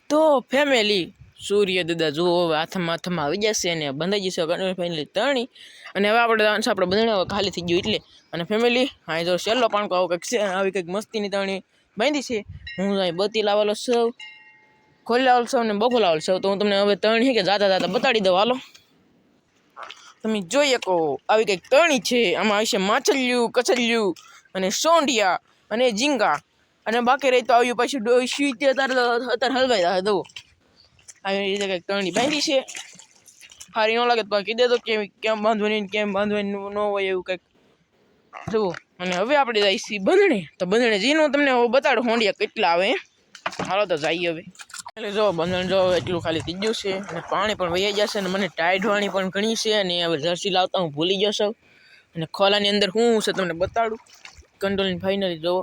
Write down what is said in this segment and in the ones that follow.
તો ફેમિલી સૂર્ય દાદા જુઓ હવે હાથમાં આવી જશે અને બંધાઈ જશે ફાઇનલી તણી અને હવે આપણે આપણે બંધાણા ખાલી થઈ ગયું એટલે અને ફેમિલી હા જો છેલ્લો પાણકો આવો કંઈક છે આવી કંઈક મસ્તીની તણી બાંધી છે હું અહીં બત્તી લાવેલો સૌ ખોલી લાવેલ સૌ ને બગો લાવેલ સૌ તો હું તમને હવે તણી કે જાતા જાતા બતાડી દઉં હાલો તમે જોઈ શકો આવી કંઈક તણી છે આમાં હશે માછલિયું કચલિયું અને સોંઢિયા અને ઝીંગા અને બાકી રહી તો આવ્યું પાછું ડોસી અત્યારે હલવાઈ દો આવી રીતે કંઈક તણી બાંધી છે હારી ન લાગે તો બાકી દે તો કેમ બાંધવાની કેમ બાંધવાની ન હોય એવું કંઈક જુઓ અને હવે આપણે જઈશું બંધણે તો બંધણે જીનું તમને બતાડું હોંડિયા કેટલા આવે હાલો તો જઈએ હવે એટલે જો બંધણ જો એટલું ખાલી થઈ ગયું છે અને પાણી પણ વહી જશે અને મને ટાઈટ વાણી પણ ઘણી છે અને હવે જર્સી લાવતા હું ભૂલી ગયો છું અને ખોલાની અંદર શું છે તમને બતાડું કંટ્રોલની ફાઇનલી જોવો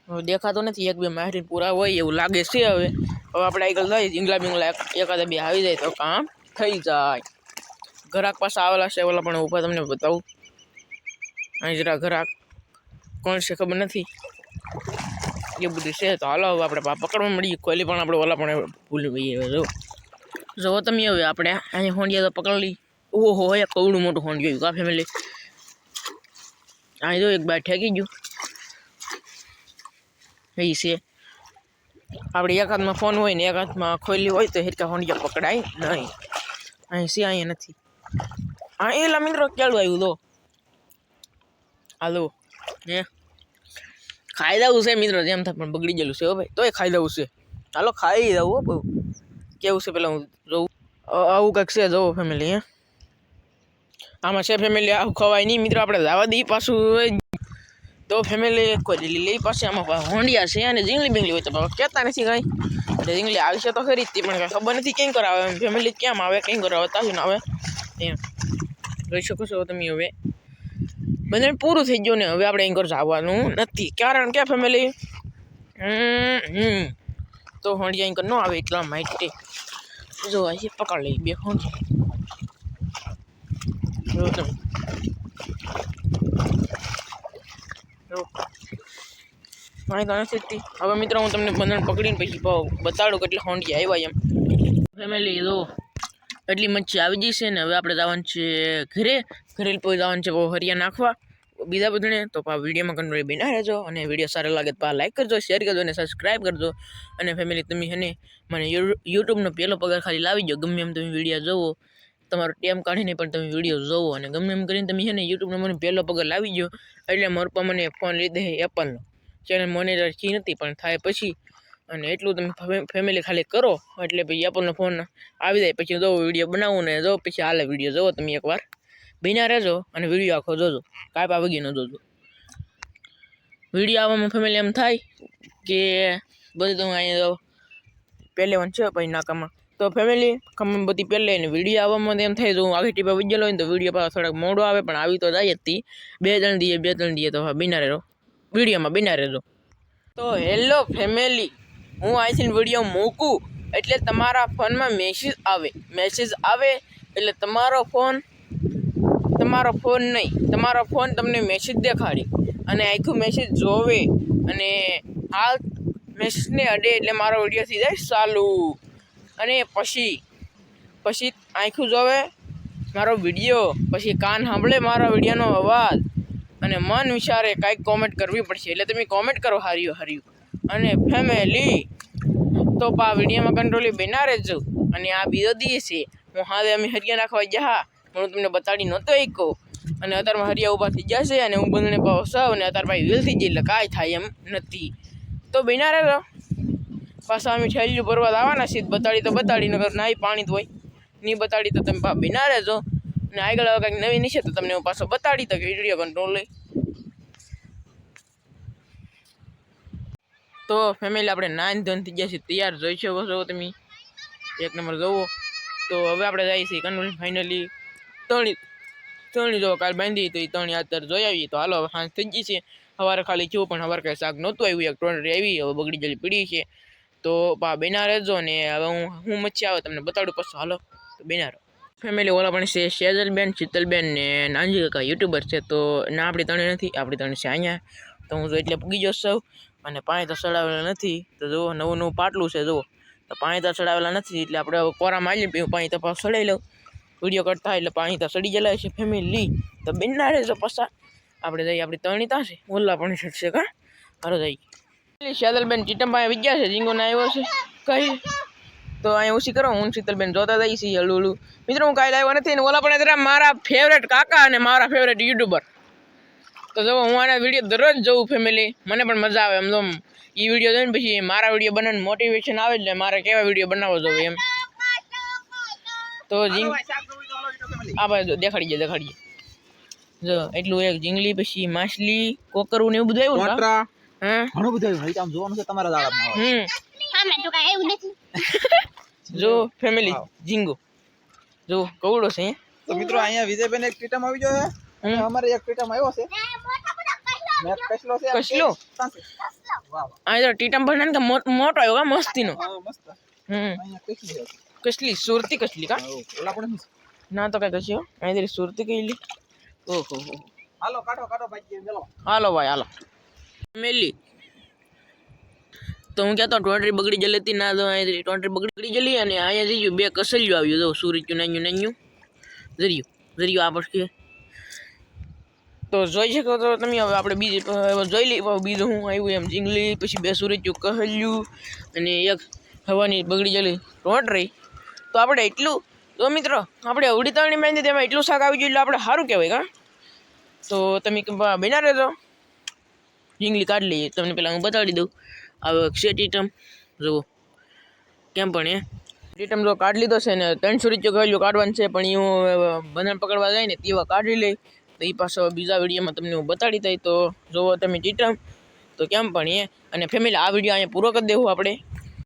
હવે દેખાતો નથી એક બે માહિતી પૂરા હોય એવું લાગે છે હવે આપણે આગળ જઈએ જીંગલા બીંગલા એકાદા બે આવી જાય તો કામ થઈ જાય ઘરાક પાસે આવેલા છે ઓલા પણ ઊભા તમને બતાવું અહીં જરા ઘરાક કોણ છે ખબર નથી એ બધું છે તો હાલો હવે આપણે પકડવા મળીએ કોઈલી પણ આપણે ઓલા પણ ભૂલી ગઈએ જો તમે હવે આપણે અહીં હોંડિયા તો પકડી ઓહો હોય કવડું મોટું હોંડિયું કા ફેમિલી અહીં જો એક બાર ઠેકી ગયું એ છે આપણે એક હાથમાં ફોન હોય ને એક હાથમાં ખોલી હોય તો હેરકા હોંડિયા પકડાય નહીં અહીં છે અહીંયા નથી હા એલા મિત્રો કેળું આવ્યું તો હાલો હે ખાઈ દઉં છે મિત્રો જેમ થાય પણ બગડી ગયેલું છે હો ભાઈ તોય ખાઈ દઉં છે ચાલો ખાઈ દઉં હો બહુ કેવું છે પેલા હું જોઉં આવું કંઈક છે જોવો ફેમિલી હે આમાં છે ફેમિલી આવું ખવાય નહીં મિત્રો આપણે જવા દઈએ પાછું તો ફેમિલી કોઈ લીલી પાસે આમાં હોંડિયા છે અને જીંગલી બીંગલી હોય તો કહેતા નથી કાંઈ એટલે જીંગલી આવી છે તો ખરી જ પણ કાંઈ ખબર નથી કેમ કરાવે ફેમિલી કેમ આવે કેમ કરાવે તાજી ના આવે એમ જોઈ શકો છો તમે હવે બંને પૂરું થઈ ગયું ને હવે આપણે અહીં ઘર જવાનું નથી કારણ કે ફેમિલી તો હોંડિયા અહીં ન આવે એટલા માટે જો અહીં પકડ લઈ બે હોંડિયા જો તમે હવે મિત્રો હું તમને બંધન પકડીને પછી બતાડું કેટલા હોંડિયા આવ્યા એમ ફેમિલી જો એટલી મચ્છી આવી જશે ને હવે આપણે જવાનું છે ઘરે જવાનું છે હરિયા નાખવા બીજા બધાને તો વિડીયોમાં કંટ્રોલ બના રહેજો અને વિડીયો સારો લાગે તો લાઈક કરજો શેર કરજો અને સબસ્ક્રાઈબ કરજો અને ફેમિલી તમે એને મને યુટ્યુબનો પહેલો પગાર ખાલી લાવી દો ગમે એમ તમે વિડીયો જોવો તમારો ટાઈમ કાઢીને પણ તમે વિડીયો જોવો અને ગમે એમ કરીને તમે એને યુટ્યુબનો મને પહેલો પગાર લાવી દો એટલે મારા પપ્પા મને ફોન લીધે એપલનો ચેનલ મોનેટાઈઝ કી નથી પણ થાય પછી અને એટલું તમે ફેમિલી ખાલી કરો એટલે પછી એપલનો ફોન આવી જાય પછી જો વિડીયો બનાવું ને જો પછી હાલે વિડીયો જોવો તમે એકવાર બિના રહેજો અને વિડીયો આખો જોજો કાંઈ પા વગી ન જોજો વિડીયો આવવામાં ફેમિલી એમ થાય કે બધું અહીંયા પહેલે વન છે પછી નાકામાં તો ફેમિલી ખબર બધી પહેલે ને વિડીયો આવવામાં એમ થાય જો હું આગળ ટીપા વિજ્જેલો હોય ને તો વિડીયો પાછો થોડાક મોડો આવે પણ આવી તો જાય જ તી બે ત્રણ દીએ તો બિના રહેજો વિડીયોમાં બિના રહેજો તો હેલો ફેમિલી હું અહીંથી વિડીયો મૂકું એટલે તમારા ફોનમાં મેસેજ આવે એટલે તમારો ફોન નહીં તમારો ફોન તમને મેસેજ દેખાડી અને આખું મેસેજ જોવે અને આ મેસેજને અડે એટલે મારો વિડીયો થઈ જાય ચાલુ અને પછી આખું જોવે મારો વિડીયો પછી કાન સાંભળે મારા વિડીયોનો અવાજ અને મન વિચારે કાંઈક કોમેન્ટ કરવી પડશે એટલે તમે કોમેન્ટ કરો હાર્યું અને ફેમિલી તો વિડીયોમાં કંટ્રોલી બના રહેજો અને આ બીજો દિવસ છે હું હવે અમે હરિયા નાખવા જા હું તમને બતાડી નહોતો એક કહું અને અત્યારમાં હરિયા ઊભા થઈ જશે અને હું બંને પાવ અને અત્યારે ભાઈ વેલ થઈ જાય એટલે કાંઈ થાય એમ નથી તો બિના રહેજો પાછા અમે છેલ્લું ભરવા આવવાના છીએ બતાડી નગર નાઈ પાણી તો હોય નહીં બતાડી તો તમે બિના રહેજો અને આગળ હવે કંઈક નવી નીચે તો તમને હું પાછો બતાડી તો વિડીયો કંટ્રોલ લઈ તો ફેમિલી આપણે નાન ધન થઈ ગયા છીએ તૈયાર જોઈ શકો છો તમે એક નંબર જોવો તો હવે આપણે જઈએ છીએ કંટ્રોલ ફાઇનલી તણી જો કાલ બાંધી તો એ તણી અત્યારે જોઈ આવીએ તો હાલો હવે સાંજ થઈ ગઈ છે સવારે ખાલી થયું પણ સવારે કાંઈ શાક નહોતું આવ્યું એક ટોનરી આવી હવે બગડી જલી પડી છે તો બેના રહેજો ને હવે હું મચ્છી આવે તમને બતાડું પછી હાલો તો બેના રહો ફેમિલી ઓલા પણ છે શેજલબેન શીતલબેન ને નાનજી કાકા યુટ્યુબર છે તો ના આપણી તણે નથી આપણી તણે છે અહીંયા તો હું જો એટલે પૂગી જશો અને પાણી તો ચડાવેલા નથી. તો જુઓ નવું નવું પાટલું છે જુઓ. તો પાણી તો ચડાવેલા નથી એટલે આપણે હવે કોરા મારી પીવું પાણી તો પાછું ચડાવી લઉં. વિડીયો કટ થાય એટલે પાણી તો ચડી ગયેલા છે ફેમિલી. તો બિના રહેજો પસા આપણે જઈએ આપણી તણી તાશે ઓલા પાણી છટશે કા હારો જઈએ. શેતલબેન ચીટંબા વિદ્યા છે જીંગોને આવ્યો છે કઈ તો અહીંયા ઓછી કરો. હું શીતલબેન જોતા જઈ છીએ હળું હળું. મિત્રો હું કાંઈ લાવ્યો નથી ને ઓલા પણ જરા મારા ફેવરેટ કાકા અને મારા ફેવરેટ યુટ્યુબર. તો જો હું આના વિડીયો દરરોજ જોઉં ફેમિલી. મને પણ મજા આવે એમ તો એ વિડીયો જોઈને પછી મારા વિડીયો બનાવીને મોટિવેશન આવે એટલે મારે કેવા વિડીયો બનાવવો જોઈએ એમ. તો આ ભાઈ દેખાડીએ જો એટલું એક જીંગલી પછી માછલી કોકરું ને એવું બધું આવ્યું હા ઘણું બધું આવ્યું. આમ જોવાનું છે તમારા દાડામાં. હા મેં તો કાંઈ આવ્યું નથી. જો ફેમિલી જીંગો જો કવડો છે. તો મિત્રો અહીંયા વિજયભાઈ એક ટીટમ આવી ગયો છે. અમારે એક ટીટમ આવ્યો છે. કસલો આ જો ટીટમ પર ને મોટો આવ્યો કા મસ્તીનો. કસલી સુરતી કસલી કા ઓલા પણ ના તો કઈ કસ્યો અહીં સુરતી કઈલી. ઓહો હાલો કાઢો ભાઈ ચલો. હાલો ભાઈ હાલો ફેમિલી. તો હું કહેતો ટોટરી બગડી જલી હતી ના તો અહીં ટોટરી બગડી જલી અને અહીંયા જઈ બે કસલિયું આવ્યું જો સૂરજ્યું નાન્યું જરિયું આ પછી તો જોઈ શકો તો તમે. હવે આપણે બીજી જોઈ લઈએ બીજું હું આવ્યું એમ જીંગલી પછી બે સૂરજ્યું કહલ્યું અને એક હવાની બગડી જલી ટોટરી. તો આપણે એટલું તો મિત્રો આપણે ઉડી તળની મહેંદી તેમાં એટલું શાક આવી ગયું એટલે આપણે સારું કહેવાય કા. તો તમે બના રહેજો જીંગલી કાઢી લઈએ. તમને પહેલાં હું બતાડી દઉં. હવે છે ટીટમ જુઓ કેમ પણ ટીટમ જો કાઢી લીધો છે ને 300 રૂપિયા કહેલું કાઢવાનું છે પણ હું બંધણ પકડવા જાય ને તેવા કાઢી લઈ. તો એ પાછો બીજા વિડીયોમાં તમને હું બતાડી દઈ. તો જુઓ તમે ટીટમ તો કેમ પણ અને ફેમિલી આ વિડીયો અહીંયા પૂરો કરી દેવું આપણે.